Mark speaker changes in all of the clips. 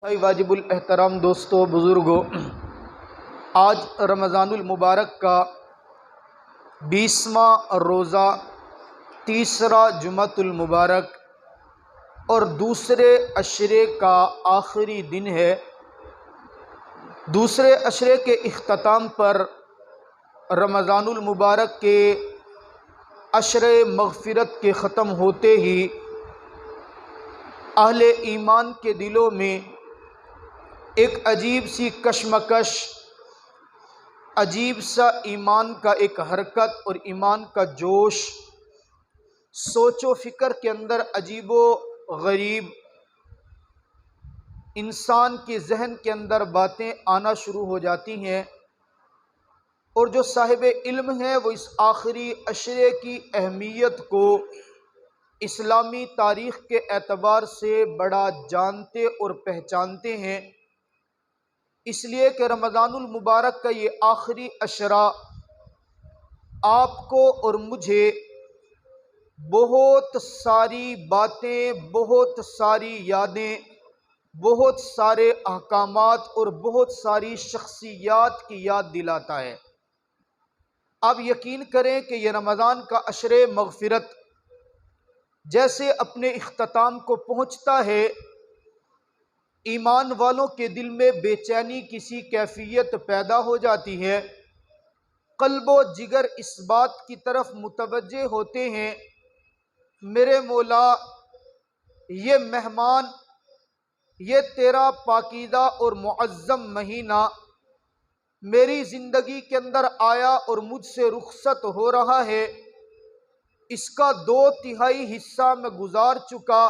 Speaker 1: भाई वाजिबुल एहतराम दोस्तों बुज़ुर्गों, आज रमज़ानुल मुबारक का 20वां रोज़ा, तीसरा जुमातुल मुबारक और दूसरे अशरे का आखिरी दिन है। दूसरे अशरे के इख्तिताम पर रमज़ानुल मुबारक के अशरे मग़फ़िरत के ख़त्म होते ही अहले ईमान के दिलों में एक अजीब सी कशमकश, अजीब सा ईमान का एक हरकत और ईमान का जोश, सोचो फ़िक्र के अंदर अजीबो गरीब इंसान के जहन के अंदर बातें आना शुरू हो जाती हैं। और जो साहिब इल्म है वो इस आखिरी अशरे की अहमियत को इस्लामी तारीख़ के एतबार से बड़ा जानते और पहचानते हैं, इसलिए कि रमज़ानुल मुबारक का ये आखिरी अशरा आपको और मुझे बहुत सारी बातें, बहुत सारी यादें, बहुत सारे अहकामात और बहुत सारी शख्सियात की याद दिलाता है। आप यकीन करें कि यह रमज़ान का अशरे मग़फ़िरत जैसे अपने इख्तिताम को पहुँचता है, ईमान वालों के दिल में बेचैनी किसी कैफियत पैदा हो जाती है। क़ल्बो जिगर इस बात की तरफ मुतवज्जे होते हैं, मेरे मौला ये मेहमान, ये तेरा पाकीज़ा और मुअज़्ज़म महीना मेरी ज़िंदगी के अंदर आया और मुझसे रुखसत हो रहा है। इसका 2/3 हिस्सा मैं गुजार चुका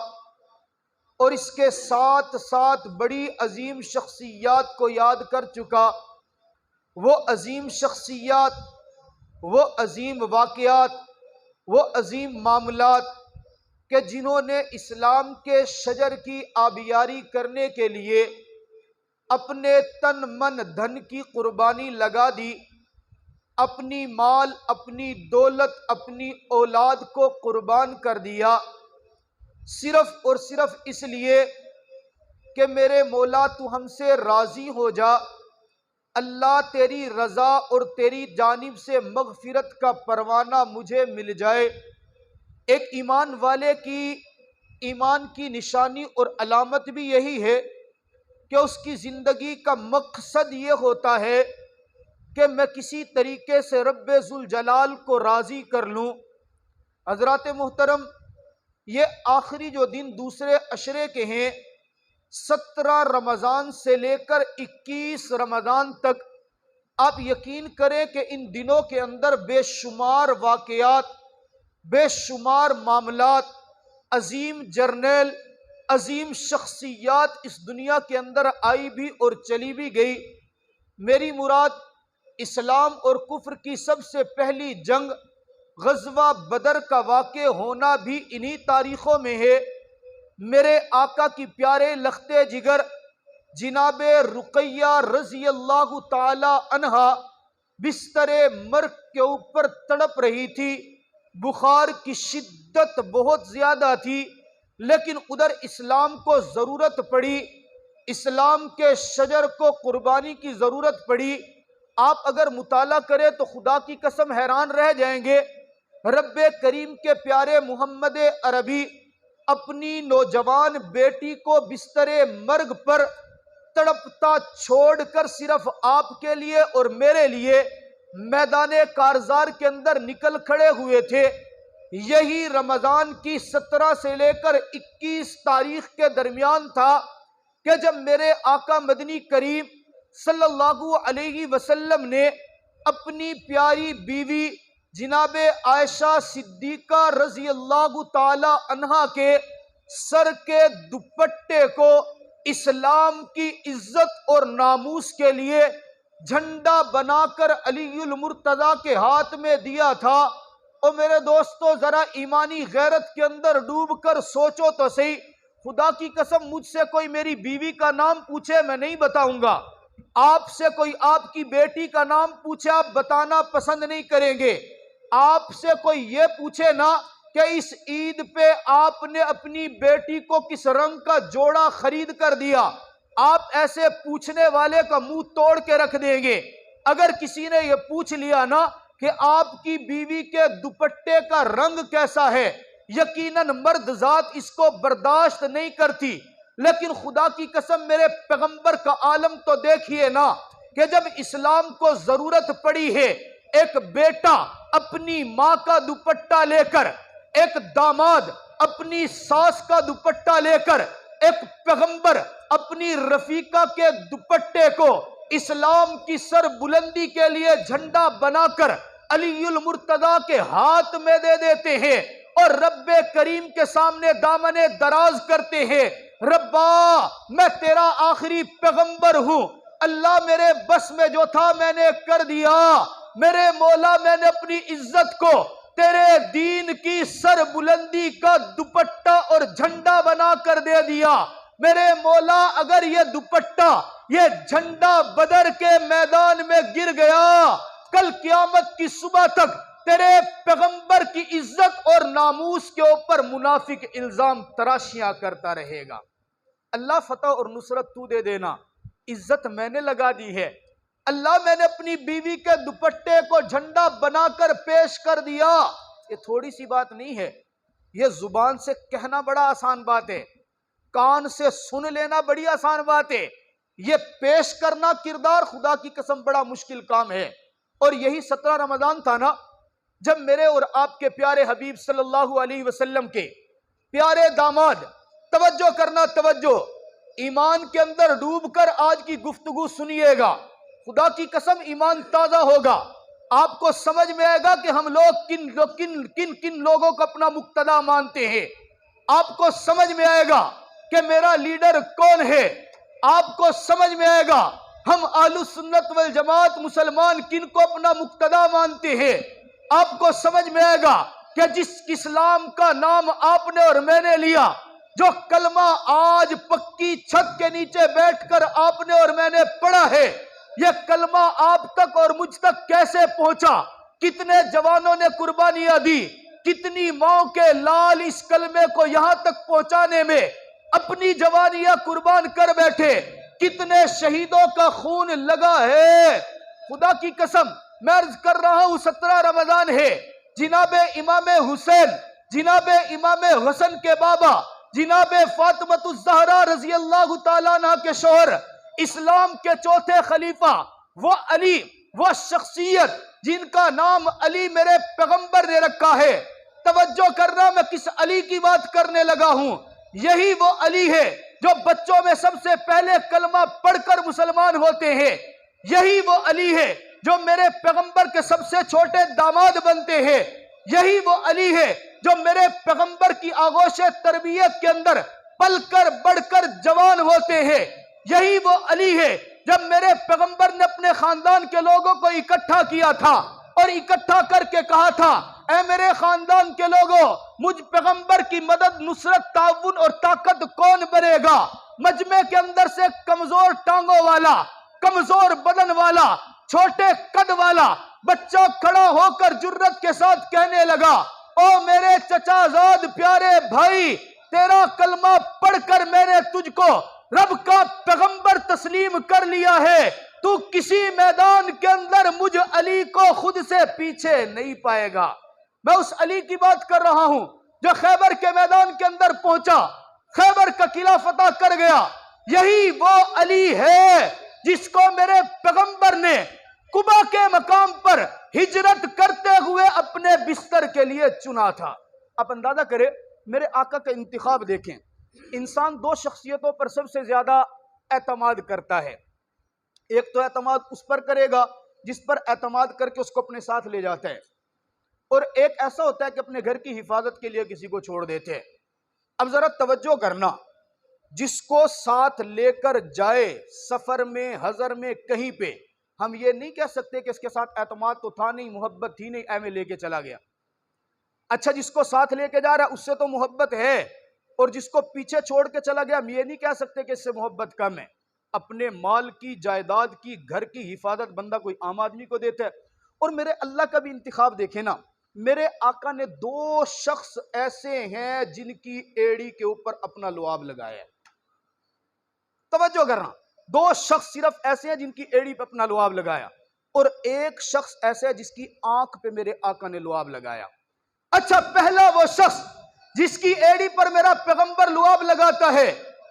Speaker 1: और इसके साथ साथ बड़ी अजीम शख्सियात को याद कर चुका। वो अजीम शख्सियात, वो अजीम वाक़यात, वो अजीम मामलात कि जिन्होंने इस्लाम के शजर की आबियारी करने के लिए अपने तन मन धन की कुर्बानी लगा दी, अपनी माल, अपनी दौलत, अपनी औलाद को कुर्बान कर दिया, सिर्फ और सिर्फ इसलिए कि मेरे मौला तू हमसे राज़ी हो जा। अल्लाह तेरी रज़ा और तेरी जानिब से मग़फ़िरत का परवाना मुझे मिल जाए। एक ईमान वाले की ईमान की निशानी और अलामत भी यही है कि उसकी ज़िंदगी का मकसद ये होता है कि मैं किसी तरीके से रब्बे ज़ुल जलाल को राज़ी कर लूँ। हज़रात मोहतरम, ये आखिरी जो दिन दूसरे अशरे के हैं, 17 रमज़ान से लेकर 21 रमज़ान तक, आप यकीन करें कि इन दिनों के अंदर बेशुमार वाक़यात, बेशुमार मामलात, अजीम जर्नल, अजीम शख्सियात इस दुनिया के अंदर आई भी और चली भी गई। मेरी मुराद इस्लाम और कुफ्र की सबसे पहली जंग ग़ज़वा बदर का वाक़े होना भी इन्हीं तारीख़ों में है। मेरे आका की प्यारे लख्ते जिगर जिनाबे रुक़ैया रज़ी अल्लाह ताला अन्हा बिस्तरे मर्ग के ऊपर तड़प रही थी। बुखार की शिद्दत बहुत ज़्यादा थी, लेकिन उधर इस्लाम को ज़रूरत पड़ी, इस्लाम के शजर को कुर्बानी की ज़रूरत पड़ी। आप अगर मुताला करें तो खुदा की कसम हैरान रह जाएंगे। रब्बे करीम के प्यारे मोहम्मद अरबी अपनी नौजवान बेटी को बिस्तरे मर्ग पर तड़पता छोड़कर सिर्फ आपके लिए और मेरे लिए मैदाने कारज़ार के अंदर निकल खड़े हुए थे। यही रमज़ान की 17 से लेकर 21 तारीख के दरमियान था कि जब मेरे आका मदनी करीम सल्लल्लाहु अलैहि वसल्लम ने अपनी प्यारी बीवी जिनाबे आयशा सिद्दीक़ा रज़ी अल्लाह ताला अन्हा के सर के दुपट्टे को इस्लाम की इज्जत और नामूस के लिए झंडा बनाकर अलीउल मुर्तज़ा के हाथ में दिया था। और मेरे दोस्तों, जरा ईमानी गैरत के अंदर डूब कर सोचो तो सही, खुदा की कसम मुझसे कोई मेरी बीवी का नाम पूछे मैं नहीं बताऊंगा, आपसे कोई आपकी बेटी का नाम पूछे आप बताना पसंद नहीं करेंगे। आपसे कोई ये पूछे ना कि इस ईद पे आपने अपनी बेटी को किस रंग का जोड़ा खरीद कर दिया, आप ऐसे पूछने वाले का मुंह तोड़ के रख देंगे। अगर किसी ने यह पूछ लिया ना कि आपकी बीवी के दुपट्टे का रंग कैसा है, यकीनन मर्द जात इसको बर्दाश्त नहीं करती। लेकिन खुदा की कसम मेरे पैगंबर का आलम तो देखिए ना कि जब इस्लाम को जरूरत पड़ी है, एक बेटा अपनी मां का दुपट्टा लेकर, एक दामाद अपनी सास का दुपट्टा लेकर, एक पैगंबर अपनी रफीका के दुपट्टे को इस्लाम की सर बुलंदी के लिए झंडा बनाकर अलीउल मुर्तदा के हाथ में दे देते हैं और रब्बे करीम के सामने दामने दराज करते हैं, रब्बा मैं तेरा आखिरी पैगंबर हूं, अल्लाह मेरे बस में जो था मैंने कर दिया, मेरे मौला मैंने अपनी इज्जत को तेरे दीन की सर बुलंदी का दुपट्टा और झंडा बना कर दे दिया। मेरे मौला अगर ये दुपट्टा ये झंडा बदर के मैदान में गिर गया, कल क़यामत की सुबह तक तेरे पैगंबर की इज्जत और नामूस के ऊपर मुनाफिक इल्जाम तराशियां करता रहेगा। अल्लाह फतह और नुसरत तू दे देना, इज्जत मैंने लगा दी है, अल्लाह मैंने अपनी बीवी के दुपट्टे को झंडा बनाकर पेश कर दिया। ये थोड़ी सी बात नहीं है, ये जुबान से कहना बड़ा आसान बात है, कान से सुन लेना बड़ी आसान बात है, ये पेश करना किरदार खुदा की कसम बड़ा मुश्किल काम है। और यही 17 रमजान था ना जब मेरे और आपके प्यारे हबीब सल्लल्लाहु अलैहि वसल्लम के प्यारे दामाद, तवज्जो करना तवज्जो, ईमान के अंदर डूबकर आज की गुफ्तगू सुनिएगा, खुदा की कसम ईमान ताजा होगा, आपको समझ में आएगा कि हम लोग किन किन लोगों को अपना मुक्तदा मानते हैं, आपको समझ में आएगा कि मेरा लीडर कौन है, आपको समझ में आएगा हम आलू सुन्नत वल जमात मुसलमान किन को अपना मुक्तदा मानते हैं, आपको समझ में आएगा कि जिस इस्लाम का नाम आपने और मैंने लिया, जो कलमा आज पक्की छत के नीचे बैठकर आपने और मैंने पढ़ा है, यह कलमा आप तक और मुझ तक कैसे पहुंचा, कितने जवानों ने कुर्बानियां दी, कितनी माओ के लाल इस कलमे को यहां तक पहुंचाने में अपनी जवानियां कुर्बान कर बैठे, कितने शहीदों का खून लगा है। खुदा की कसम मैं अर्ज कर रहा हूं 17 रमजान है, जिनाबे इमाम हुसैन, जिनाबे इमाम हसन के बाबा, जिनाबे फातिमतुज़ ज़हरा रज़ी अल्लाह तआला अन्हा के शौहर, इस्लाम के चौथे खलीफा, वो अली, वो शख्सियत जिनका नाम अली मेरे पैगंबर ने रखा है। तवज्जो करना मैं किस अली की बात करने लगा हूं, यही वो अली है जो बच्चों में सबसे पहले कलमा पढ़कर मुसलमान होते हैं, यही वो अली है जो मेरे पैगंबर के सबसे छोटे दामाद बनते हैं, यही वो अली है जो मेरे पैगंबर की आगोश तरबियत के अंदर पलकर बढ़कर जवान होते हैं, यही वो अली है जब मेरे पैगंबर ने अपने खानदान के लोगों को इकट्ठा किया था और इकट्ठा करके कहा था, ऐ मेरे खानदान के लोगों, मुझ पैगंबर की मदद, नुसरत, ताउन और ताकत कौन बनेगा। मजमे के अंदर से कमजोर टांगों वाला, कमजोर बदन वाला, छोटे कद वाला बच्चा खड़ा होकर जुर्रत के साथ कहने लगा, ओ मेरे चचाजाद प्यारे भाई, तेरा कलमा पढ़कर मैंने तुझको रब का पैगंबर तस्लीम कर लिया है, तू किसी मैदान के अंदर मुझ अली को खुद से पीछे नहीं पाएगा। मैं उस अली की बात कर रहा हूं जो खैबर के मैदान के अंदर पहुंचा, खैबर का किला फतह कर गया, यही वो अली है जिसको मेरे पैगंबर ने कुबा के मकाम पर हिजरत करते हुए अपने बिस्तर के लिए चुना था। आप अंदाजा करें, मेरे आका का इंतखाब देखें, इंसान दो शख्सियतों पर सबसे ज्यादा एतमाद करता है, एक तो एतमाद उस पर करेगा जिस पर एतमाद करके उसको अपने साथ ले जाता है, और एक ऐसा होता है कि अपने घर की हिफाजत के लिए किसी को छोड़ देते हैं। अब जरा तवज्जो करना, जिसको साथ लेकर जाए सफर में, हजर में, कहीं पे, हम ये नहीं कह सकते कि इसके साथ एतमाद तो था नहीं, मोहब्बत थी नहीं, ऐ में लेके चला गया। अच्छा, जिसको साथ लेके जा रहा है उससे तो मोहब्बत है, और जिसको पीछे छोड़ के चला गया हम ये नहीं कह सकते कि इससे मोहब्बत कम है। अपने माल की, जायदाद की, घर की हिफाजत बंदा कोई आम आदमी को देता है। और मेरे अल्लाह का भी इंतिखाब देखे ना, मेरे आका ने दो शख्स ऐसे हैं जिनकी एड़ी के ऊपर अपना लुआब लगाया है। तवज्जो करना, दो शख्स सिर्फ ऐसे हैं जिनकी एड़ी पे अपना लुआब लगाया, और एक शख्स ऐसे है जिसकी आंख पे मेरे आका ने लुआब लगाया। अच्छा, पहला वो शख्स जिसकी एड़ी पर मेरा पैगंबर लुआब लगाता है,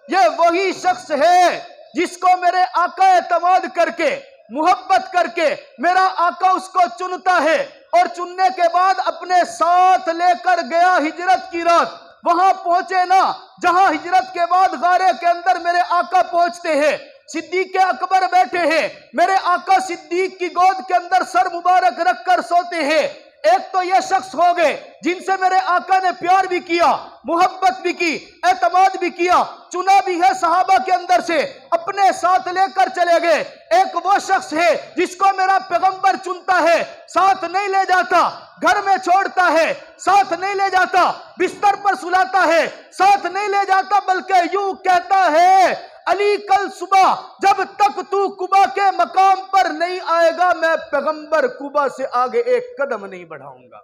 Speaker 1: ये वही शख्स है जिसको मेरे आका एतमाद करके, मोहब्बत करके मेरा आका उसको चुनता है, और चुनने के बाद अपने साथ लेकर गया हिजरत की रात। वहां पहुंचे ना जहां हिजरत के बाद गारे के अंदर मेरे आका पहुंचते हैं, सिद्दीक अकबर बैठे हैं, मेरे आका सिद्दीक की गोद के अंदर सर मुबारक रखकर सोते हैं। एक तो ये शख्स हो गए जिनसे मेरे आका ने प्यार भी किया, मोहब्बत भी की, एतमाद भी किया, चुना भी है सहाबा के अंदर से, अपने साथ लेकर चले गए। एक वो शख्स है जिसको मेरा पैगंबर चुनता है, साथ नहीं ले जाता, घर में छोड़ता है, साथ नहीं ले जाता, बिस्तर पर सुलाता है, साथ नहीं ले जाता, बल्कि यूं कहता है, अली कल सुबह जब तक तू कुबा के मकाम पर नहीं आएगा, मैं पैगंबर कुबा से आगे एक कदम नहीं बढ़ाऊंगा।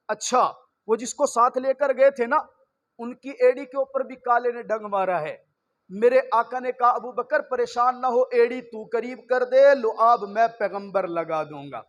Speaker 1: अच्छा, वो जिसको साथ लेकर गए थे ना, उनकी एड़ी के ऊपर भी काले ने डंग मारा है। मेरे आका ने कहा, अबू बकर परेशान ना हो, एड़ी तू करीब कर दे, लुआब मैं पैगंबर लगा दूंगा।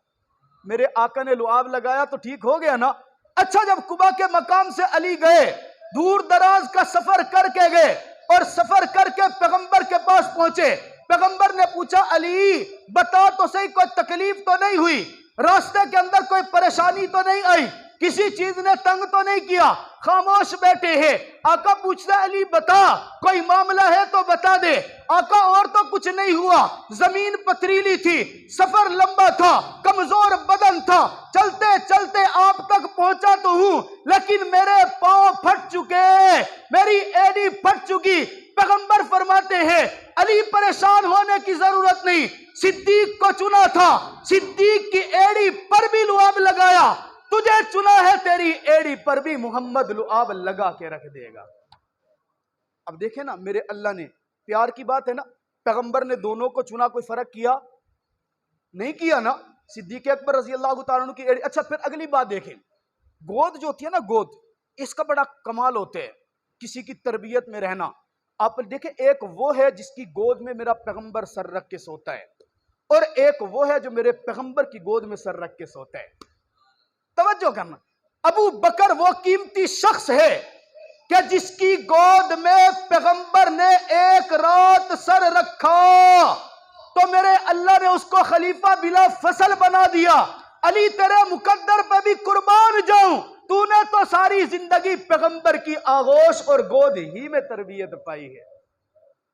Speaker 1: मेरे आका ने लुआब लगाया तो ठीक हो गया ना। अच्छा, जब कुबा के मकाम से अली गए, दूर दराज का सफर करके गए, और सफर करके पैगंबर के पास पहुंचे। पैगंबर ने पूछा, अली बता तो सही, कोई तकलीफ तो नहीं हुई, रास्ते के अंदर कोई परेशानी तो नहीं आई, किसी चीज ने तंग तो नहीं किया? खामोश बैठे हैं। आका पूछता, अली बता, कोई मामला है तो बता दे। आका, और तो कुछ नहीं हुआ, जमीन पथरीली थी, सफर लंबा था, कमजोर बदन था, चलते चलते आप तक पहुंचा तो हूं, लेकिन मेरे पांव फट चुके, मेरी एड़ी फट चुकी। पैगंबर फरमाते हैं, अली परेशान होने की जरूरत नहीं, सिद्दीक को चुना था, सिद्दीक की एड़ी पर भी लुआब लगाया, तुझे चुना है, तेरी एड़ी पर भी मोहम्मद लुआब लगा के रख देगा। अब देखे ना, मेरे अल्लाह ने, प्यार की बात है ना, पैगंबर ने दोनों को चुना, कोई फर्क किया नहीं किया ना। सिद्दीक अकबर रजी अल्लाह तआला अन्हु की एड़ी। अच्छा, फिर अगली बात देखें, गोद जो होती है ना, गोद, इसका बड़ा कमाल होता है, किसी की तरबियत में रहना। आप देखें, एक वो है जिसकी गोद में मेरा पैगंबर सर रख के सोता है, और एक वो है जो मेरे पैगंबर की गोद में सर रख के सोता है। तवज्जो करना, अबू बकर वो कीमती शख्स है कि जिसकी गोद में पैगंबर ने एक रात सर रखा तो मेरे अल्लाह ने उसको खलीफा बिला फसल बना दिया। अली तेरे मुकद्दर पे भी कुर्बान जाऊं, तूने तो सारी जिंदगी पैगंबर की आगोश और गोद ही में तरबियत पाई है।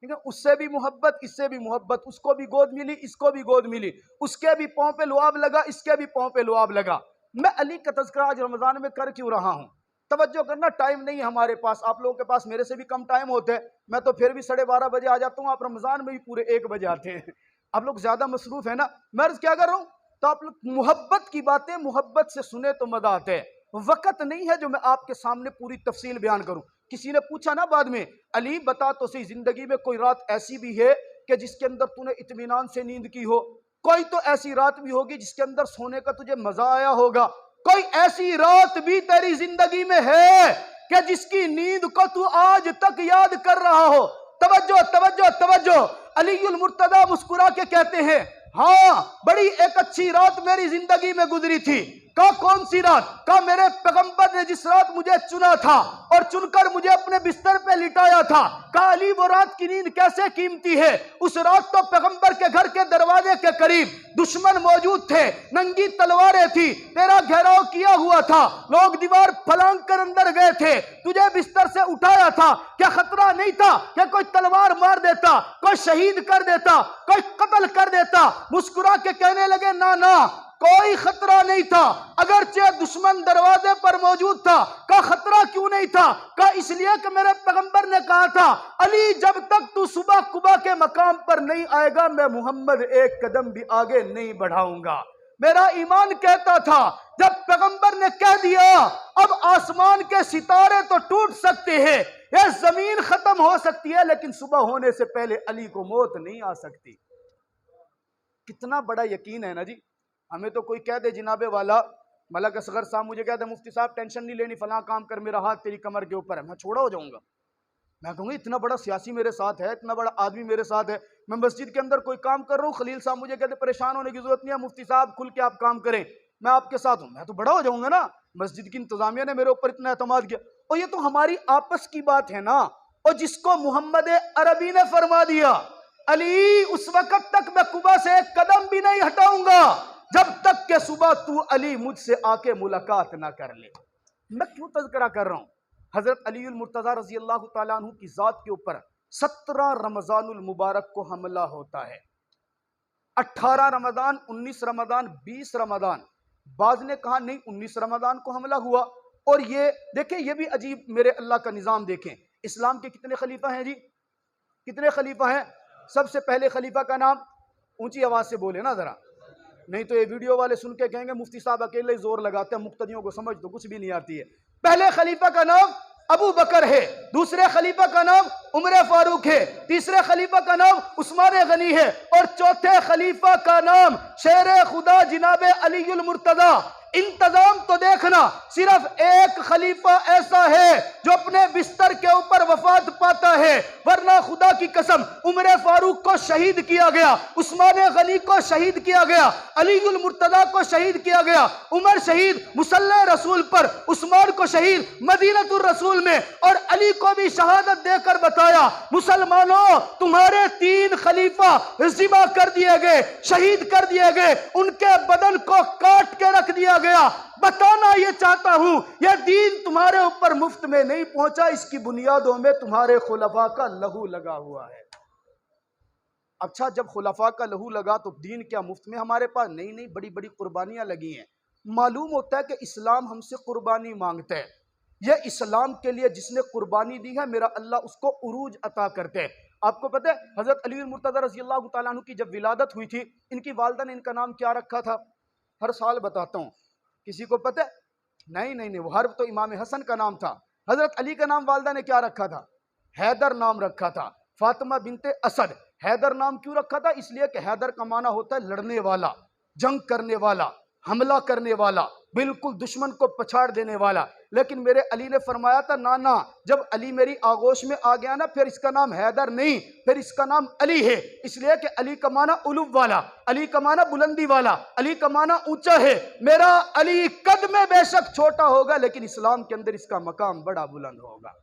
Speaker 1: ठीक है, उससे भी मोहब्बत, इससे भी मोहब्बत, उसको भी गोद मिली, इसको भी गोद मिली, उसके भी पांव पे लुआब लगा, इसके भी पांव पे लुआब लगा। मैं अली का तज़किरा आज रमजान में कर क्यों रहा हूं? तवज्जो करना, टाइम नहीं है हमारे पास, आप लोगों के पास मेरे से भी कम टाइम होते हैं, मैं तो फिर भी 12:30 बजे आ जाता हूं, आप रमजान में भी पूरे 1 बजे आते हैं, आप लोग ज्यादा मसरूफ है ना। मैं अर्ज क्या कर रहा हूं, तो आप लोग मोहब्बत की बातें मोहब्बत से सुने तो मजा आते हैं। वक्त नहीं है जो मैं आपके सामने पूरी तफसील बयान करूं। किसी ने पूछा ना बाद में, अली बता तो सही, जिंदगी में कोई रात ऐसी भी है कि जिसके अंदर तूने इत्मीनान से नींद की हो? कोई तो ऐसी रात भी होगी जिसके अंदर सोने का तुझे मजा आया होगा। कोई ऐसी रात भी तेरी जिंदगी में है कि जिसकी नींद को तू आज तक याद कर रहा हो? तवज्जो तवज्जो तवज्जो। अलीउल मुर्तदा मुस्कुरा के कहते हैं, हाँ, बड़ी एक अच्छी रात मेरी जिंदगी में गुजरी थी। का कौन सी रात? का मेरे पैगंबर ने जिस रात मुझे चुना था और चुनकर मुझे अपने बिस्तर पे लिटाया था। का अली, वो रात की नींद कैसे कीमती है? उस रात तो पैगंबर के घर के दरवाजे के करीब दुश्मन मौजूद थे, नंगी तलवारें थी, तेरा घेराव किया हुआ था, लोग दीवार फलांग कर अंदर गए थे, तुझे बिस्तर से उठाया था। क्या खतरा नहीं था कि कोई तलवार मार देता, कोई शहीद कर देता, कोई कत्ल कर देता? मुस्कुरा के कहने लगे, ना ना, कोई खतरा नहीं था, अगरचे दुश्मन दरवाजे पर मौजूद था। का खतरा क्यों नहीं था? का इसलिए कि मेरे पैगंबर ने कहा था, अली जब तक तू सुबह कुबा के मकाम पर नहीं आएगा, मैं मोहम्मद एक कदम भी आगे नहीं बढ़ाऊंगा। मेरा ईमान कहता था, जब पैगंबर ने कह दिया अब आसमान के सितारे तो टूट सकते हैं, यह जमीन खत्म हो सकती है, लेकिन सुबह होने से पहले अली को मौत नहीं आ सकती। कितना बड़ा यकीन है ना जी। हमें तो कोई कह दे, जिनाबे वाला मलक असगर साहब मुझे कह दे, मुफ्ती साहब टेंशन नहीं लेनी, फलां काम कर, मेरा हाथ तेरी कमर के ऊपर है, मैं छोड़ा हो जाऊंगा। मैं कहूँगा इतना बड़ा सियासी मेरे साथ है, इतना बड़ा आदमी मेरे साथ है, मैं मस्जिद के अंदर कोई काम कर रहा हूँ, खलील साहब मुझे कहते परेशान होने की जरूरत नहीं है, मुफ्ती साहब खुल के आप काम करें, मैं आपके साथ हूँ। मैं तो बड़ा हो जाऊंगा ना, मस्जिद की इंतजामिया ने मेरे ऊपर इतना एतमाद किया। और ये तो हमारी आपस की बात है ना। और जिसको मोहम्मद अरबी ने फरमा दिया, अली उस वक्त तक मैं कुबा से एक कदम भी नहीं हटाऊंगा जब तक के सुबह तू अली मुझसे आके मुलाकात ना कर ले। मैं क्यों तज़किरा कर रहा हूं? हजरत अलीउल मुर्तज़ा रज़ी अल्लाह तआला अन्हु की जात के ऊपर 17 रमजानुल मुबारक को हमला होता है। 18 रमजान, 19 रमजान, 20 रमजान, बाज ने कहा नहीं 19 रमजान को हमला हुआ। और ये देखें, ये भी अजीब मेरे अल्लाह का निज़ाम देखें। इस्लाम के कितने खलीफा हैं जी? कितने खलीफा हैं? सबसे पहले खलीफा का नाम, ऊंची आवाज से बोले ना जरा, नहीं तो ये वीडियो वाले सुन के कहेंगे मुफ्ती साहब अकेले ही जोर लगाते हैं, मुक्तदियों को समझ तो कुछ भी नहीं आती है। पहले खलीफा का नाम अबू बकर है, दूसरे खलीफा का नाम उमर फारूक है, तीसरे खलीफा का नाम उस्मान गनी है, और चौथे खलीफा का नाम शेर खुदा जिनाबे अलीउल मुर्तज़ा। इंतजाम तो देखना, सिर्फ एक खलीफा ऐसा है जो अपने बिस्तर के ऊपर वफात पाता है, वरना खुदा की कसम उमर फारूक को शहीद किया गया, उस्मान गनी को शहीद किया गया, अलीउल मुर्तज़ा को शहीद किया गया, उमर शहीद मुसल्ले रसूल पर, उस्मान को शहीद मदीनतुर रसूल में, और अली को भी शहादत देकर बताया मुसलमानों तुम्हारे 3 खलीफा ज़िबा कर दिए गए, शहीद कर दिए गए, उनके बदन को काट के रख दिया गया। बताना ये चाहता हूं, यह दीन तुम्हारे ऊपर मुफ्त में नहीं पहुंचा, इसकी बुनियादों में तुम्हारे खुलफा का लहू लगा हुआ है। अच्छा, जब खुलफा का लहू लगा तो दीन क्या मुफ्त में हमारे पास? नहीं नहीं, बड़ी बड़ी कुर्बानियां लगी हैं। मालूम होता है कि इस्लाम हमसे कुर्बानी मांगता है। यह इस्लाम के लिए जिसने कुर्बानी दी है, मेरा अल्लाह उसको उरूज अता करते हैं। आपको पता है हजरत अली मुर्तज़ा रज़ी अल्लाह तआला अन्हु की जब विलादत हुई थी, इनकी वालदा ने इनका नाम क्या रखा था? हर साल बताता हूं, किसी को पता है? नहीं नहीं नहीं, वो हर्ब तो इमाम हसन का नाम था। हजरत अली का नाम वालदा ने क्या रखा था? हैदर नाम रखा था। फातिमा बिनते असद। हैदर नाम क्यों रखा था? इसलिए कि हैदर का माना होता है लड़ने वाला, जंग करने वाला, हमला करने वाला, बिल्कुल दुश्मन को पछाड़ देने वाला। लेकिन मेरे अली ने फरमाया था ना ना, जब अली मेरी आगोश में आ गया ना, फिर इसका नाम हैदर नहीं, फिर इसका नाम अली है। इसलिए कि अली का माना उलूब वाला, अली का माना बुलंदी वाला, अली का माना ऊंचा है। मेरा अली कद में बेशक छोटा होगा, लेकिन इस्लाम के अंदर इसका मकाम बड़ा बुलंद होगा।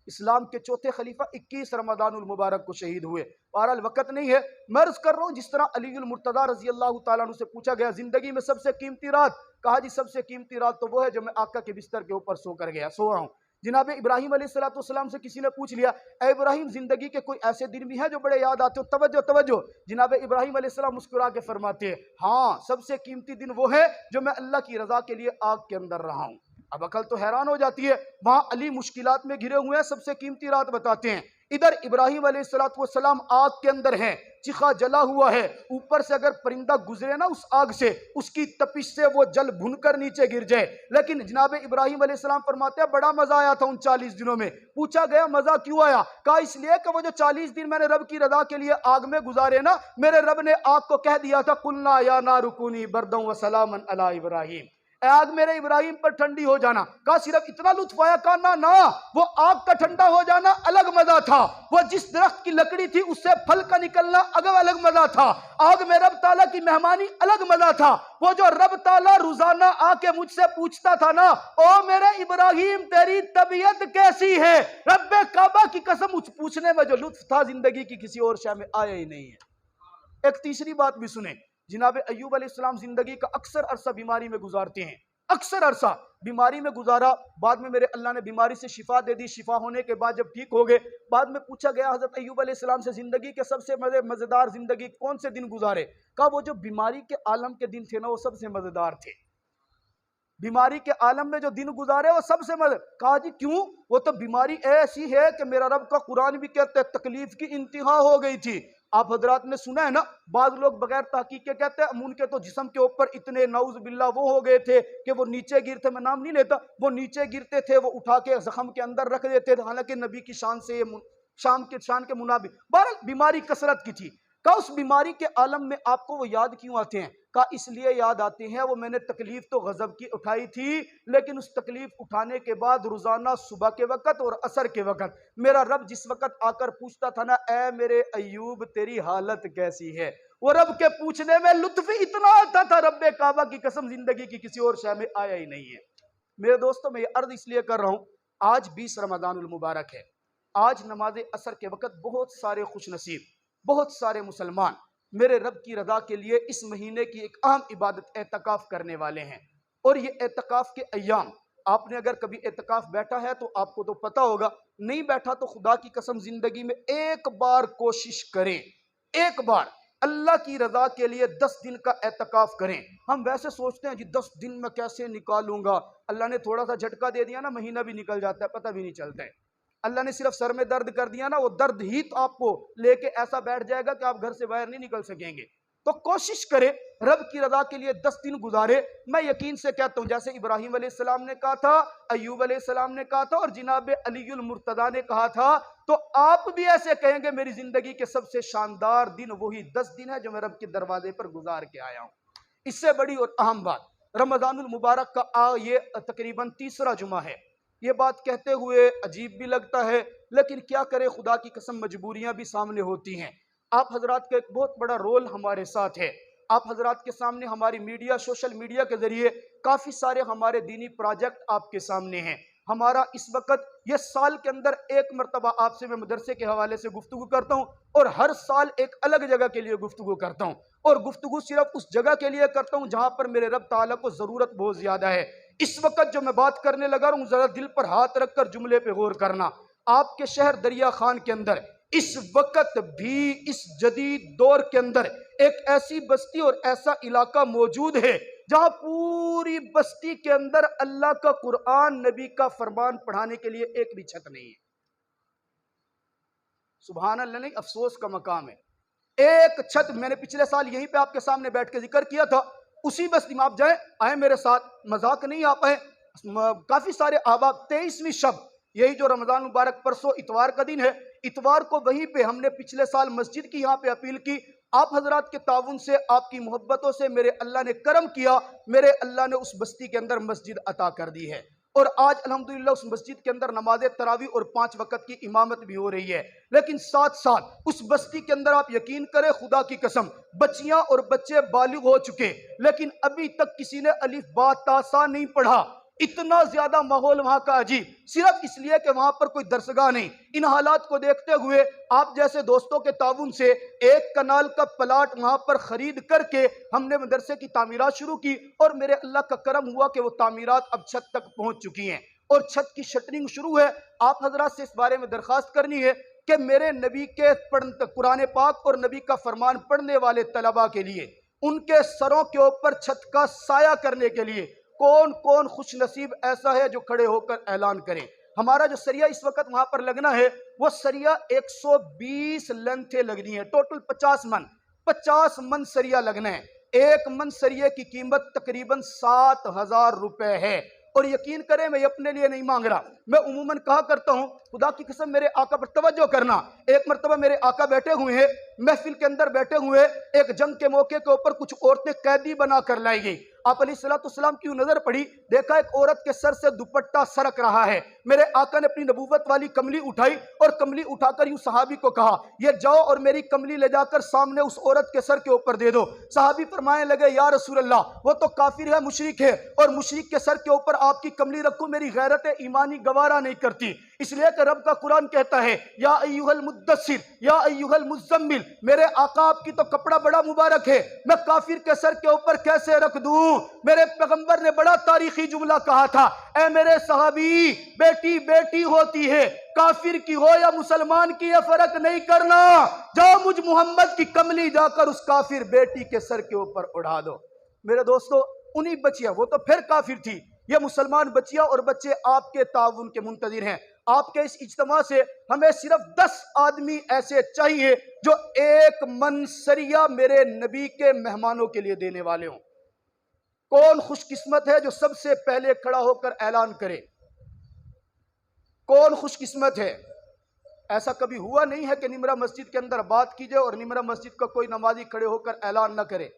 Speaker 1: इस्लाम के चौथे खलीफा 21 रमजानुल मुबारक को शहीद हुए। बहरहाल वक्त नहीं है, मैं अर्ज कर रहा हूँ, जिस तरह अलीउल मुर्तज़ा रज़ी अल्लाह तआला अन्हु से पूछा गया जिंदगी में सबसे कीमती रात, कहा जी सबसे कीमती रात तो वो है जो मैं आका के बिस्तर के ऊपर सो रहा हूँ। जनाब इब्राहिम अलैहिस्सलाम से किसी ने पूछ लिया, ए इब्राहिम जिंदगी के कोई ऐसे दिन भी हैं जो बड़े याद आते हो? तवज्जो तवज्जो, जनाब इब्राहिम अलैहिस्सलाम मुस्कुरा के फरमाते हैं, हाँ सबसे कीमती दिन वो है जो मैं अल्लाह की रजा के लिए आग के अंदर रहा हूँ। अब अकल तो हैरान हो जाती है, वहां अली मुश्किलात में घिरे हुए हैं, सबसे कीमती रात बताते हैं। इधर इब्राहिम अलैहिस्सलाम आग के अंदर हैं, चिखा जला हुआ है, ऊपर से अगर परिंदा गुजरे ना उस आग से, उसकी तपिश से वो जल भुनकर नीचे गिर जाए। लेकिन जनाब इब्राहिम अलैहिस्सलाम फरमाते हैं बड़ा मजा आया था उन 40 दिनों में। पूछा गया मजा क्यों आया? कहा इसलिए कि वो जो 40 दिन मैंने रब की रजा के लिए आग में गुजारे ना, मेरे रब ने आग को कह दिया था कुल्ना या नारुकुनी बरदम व सलामन अला इब्राहिम, आग मेरे इब्राहिम पर ठंडी हो जाना। कहा सिर्फ इतना लुत्फ आया? कहा ना ना, वो आग का ठंडा हो जाना अलग मजा था, वो जिस दरख्त की लकड़ी थी उससे फल का निकलना अलग मजा था, आग में रब ताला की मेहमानी अलग मजा था। वो जो रब ताला रोजाना आके मुझसे पूछता था ना, ओ मेरे इब्राहिम तेरी तबीयत कैसी है, रब्बे काबा की कसम उस पूछने में जो लुत्फ था जिंदगी की किसी और शय में आया ही नहीं है। एक तीसरी बात भी सुने, जनाब अय्यूब अलैहिस्सलाम जिंदगी का अक्सर अरसा बीमारी में गुजारते हैं, अक्सर अरसा बीमारी में गुजारा। बाद में मेरे अल्लाह ने बीमारी से शिफा दे दी। शिफा होने के बाद जब ठीक हो गए, बाद में पूछा गया हजरत अय्यूब अलैहिस्सलाम से जिंदगी के सबसे मजेदार जिंदगी कौन से दिन गुजारे? कहा वो जो बीमारी के आलम के दिन थे ना, वो सबसे मजेदार थे। बीमारी के आलम में जो दिन गुजारे वो सबसे मजे। कहा जी क्यों? वो तो बीमारी ऐसी है कि मेरा रब का कुरान भी कहते हैं तकलीफ की इंतहा हो गई थी। आप हजरात ने सुना है ना, बाद लोग बगैर तहकीक के कहते हैं उनके तो जिस्म के ऊपर इतने नाउज बिल्ला वो हो गए थे कि वो नीचे गिरते, मैं नाम नहीं लेता, वो नीचे गिरते थे, वो उठा के जख्म के अंदर रख देते थे, हालांकि नबी की शान से शान के मुनाबिक। बहरहाल बीमारी कसरत की थी। का उस बीमारी के आलम में आपको वो याद क्यों आते हैं? का इसलिए याद आते हैं, वो मैंने तकलीफ तो गजब की उठाई थी, लेकिन उस तकलीफ उठाने के बाद रोजाना सुबह के वक्त और असर के वक्त मेरा रब जिस वक्त आकर पूछता था ना, ए मेरे अयूब तेरी हालत कैसी है, वो रब के पूछने में लुत्फ इतना आता था, रब्बे काबा की कसम जिंदगी की किसी और शय में आया ही नहीं है। मेरे दोस्तों, मैं ये अर्ज इसलिए कर रहा हूं, आज 20 रमजानुल मुबारक है। आज नमाज असर के वक्त बहुत सारे खुश नसीब, बहुत सारे मुसलमान मेरे रब की रजा के लिए इस महीने की एक अहम इबादत एतकाफ करने वाले हैं। और ये एतकाफ के अय्याम, आपने अगर कभी एतकाफ बैठा है तो आपको तो पता होगा, नहीं बैठा तो खुदा की कसम जिंदगी में एक बार कोशिश करें, एक बार अल्लाह की रजा के लिए 10 दिन का एतकाफ करें। हम वैसे सोचते हैं जी 10 दिन में कैसे निकालूंगा, अल्लाह ने थोड़ा सा झटका दे दिया ना, महीना भी निकल जाता है, पता भी नहीं चलता है। अल्लाह ने सिर्फ सर में दर्द कर दिया ना, वो दर्द ही तो आपको लेके ऐसा बैठ जाएगा कि आप घर से बाहर नहीं निकल सकेंगे। तो कोशिश करें, रब की रजा के लिए 10 दिन गुजारे। मैं यकीन से कहता हूं, जैसे इब्राहिम अलैहिस्सलाम ने कहा था, अय्यूब अलैहिस्सलाम ने कहा था और जनाब अलीउल मुर्तदा ने कहा था, तो आप भी ऐसे कहेंगे मेरी जिंदगी के सबसे शानदार दिन वही 10 दिन है जो मैं रब के दरवाजे पर गुजार के आया हूं। इससे बड़ी और अहम बात, रमजानुल मुबारक का ये तकरीबन तीसरा जुमा है। ये बात कहते हुए अजीब भी लगता है, लेकिन क्या करें, खुदा की कसम मजबूरियां भी सामने होती हैं। आप हजरात का एक बहुत बड़ा रोल हमारे साथ है। आप हजरात के सामने हमारी मीडिया, सोशल मीडिया के जरिए काफ़ी सारे हमारे दीनी प्रोजेक्ट आपके सामने हैं। हमारा इस वक्त ये साल के अंदर एक मरतबा आपसे मैं मदरसे के हवाले से गुफ्तगू करता हूँ, और हर साल एक अलग जगह के लिए गुफ्तगू करता हूँ, और गुफ्तगू सिर्फ उस जगह के लिए करता हूँ जहाँ पर मेरे रब ताला को ज़रूरत बहुत ज़्यादा है। इस वक्त जो मैं बात करने लगा हूँ, ज़रा दिल पर हाथ रखकर जुमले पे गौर करना। आपके शहर दरिया खान के अंदर इस वक्त भी, इस जदीद दौर के अंदर एक ऐसी बस्ती और ऐसा इलाका मौजूद है जहां पूरी बस्ती के अंदर अल्लाह का कुरान, नबी का फरमान पढ़ाने के लिए एक भी छत नहीं है। सुभान अल्लाह, नहीं, अफसोस का मकाम है। एक छत, मैंने पिछले साल यहीं पे आपके सामने बैठ के जिक्र किया था, उसी बस्ती में आप जाए, आए मेरे साथ, मजाक नहीं, आप आए, काफी सारे अहबाब, 23वीं शब, यही जो रमजान मुबारक परसों इतवार का दिन है, इतवार को वहीं पे हमने पिछले साल मस्जिद की यहाँ पे अपील की। आप हजरात के ताउन से, आपकी मोहब्बतों से मेरे अल्लाह ने करम किया, मेरे अल्लाह ने उस बस्ती के अंदर मस्जिद अता कर दी है। और आज अल्हम्दुलिल्लाह उस मस्जिद के अंदर नमाज तरावी और 5 वक्त की इमामत भी हो रही है। लेकिन साथ साथ उस बस्ती के अंदर आप यकीन करें, खुदा की कसम, बच्चियां और बच्चे बालिग हो चुके, लेकिन अभी तक किसी ने अलिफ बा ता सा नहीं पढ़ा। इतना ज्यादा माहौल वहां का अजीब, सिर्फ इसलिए कि वहां पर कोई दरसगाह नहीं। इन हालात को देखते हुए आप जैसे दोस्तों के ताउन से एक कनाल का प्लाट वहां पर खरीद करके हमने मदरसे की तामीरात शुरू की, और मेरे अल्लाह का करम हुआ कि वो तामीरात अब छत तक पहुंच चुकी हैं और छत की शटरिंग शुरू है। आप हजरात से इस बारे में दरखास्त करनी है कि मेरे नबी के कुरान पाक और नबी का फरमान पढ़ने वाले तलबा के लिए, उनके सरों के ऊपर छत का साया करने के लिए कौन कौन खुश नसीब ऐसा है जो खड़े होकर ऐलान करें। हमारा जो सरिया इस वक्त वहां पर लगना है, वो सरिया 120 लेंथें लगनी है, टोटल 50 मन सरिया लगना है। एक मन सरिये की कीमत तकरीबन 7,000 रुपए है। और यकीन करें, मैं अपने लिए नहीं मांग रहा, मैं उमूमन कहा करता हूं, खुदा की कसम मेरे आका पर तवज्जो करना। एक मरतबा मेरे आका बैठे हुए हैं, महफिल के अंदर बैठे हुए, एक जंग के मौके के ऊपर कुछ औरतें कैदी बना कर लाई गई। आप अलैहिस्सलाम की नजर पड़ी, देखा एक औरत के सर से दुपट्टा सरक रहा है। मेरे आका ने अपनी नबूवत वाली कमली उठाई और कमली उठाकर यूं सहाबी को कहा, ये जाओ और मेरी कमली ले जाकर सामने उस औरत के सर के ऊपर दे दो। सहाबी फरमाने लगे, या रसूल अल्लाह, वो तो काफिर है, मुशरिक है, और मुशरिक के सर के ऊपर आपकी कमली रखूं, मेरी गैरत ईमानी गवारा नहीं करती। इसलिए कि रब का कुरान कहता है, या अय्युहल मुद्दस्सिर या अय्युहल मुज़्ज़म्मिल, मेरे आका आपकी तो कपड़ा बड़ा मुबारक है, मैं काफिर के सर के ऊपर कैसे रख दूं। मेरे पैगंबर ने बड़ा तारीखी जुमला कहा था, ऐ मेरे सहाबी, बेटी बेटी होती है, काफिर की हो या मुसलमान की, यह फर्क नहीं करना, जाओ मुझ मोहम्मद की कमली जाकर उस काफिर बेटी के सर के ऊपर उड़ा दो। मेरे दोस्तों, उन्हीं बच्चियां, वो तो फिर काफिर थी, ये मुसलमान बच्चियां और बच्चे आपके ताउन के मुंतजिर हैं। आपके इस इज्तिमा से हमें सिर्फ 10 आदमी ऐसे चाहिए जो एक मन सरिया मेरे नबी के मेहमानों के लिए देने वाले हों। कौन खुशकिस्मत है जो सबसे पहले खड़ा होकर ऐलान करे? कौन खुशकिस्मत है? ऐसा कभी हुआ नहीं है कि निमरा मस्जिद के अंदर बात की जाए और निमरा मस्जिद का कोई नमाजी खड़े होकर ऐलान न करे।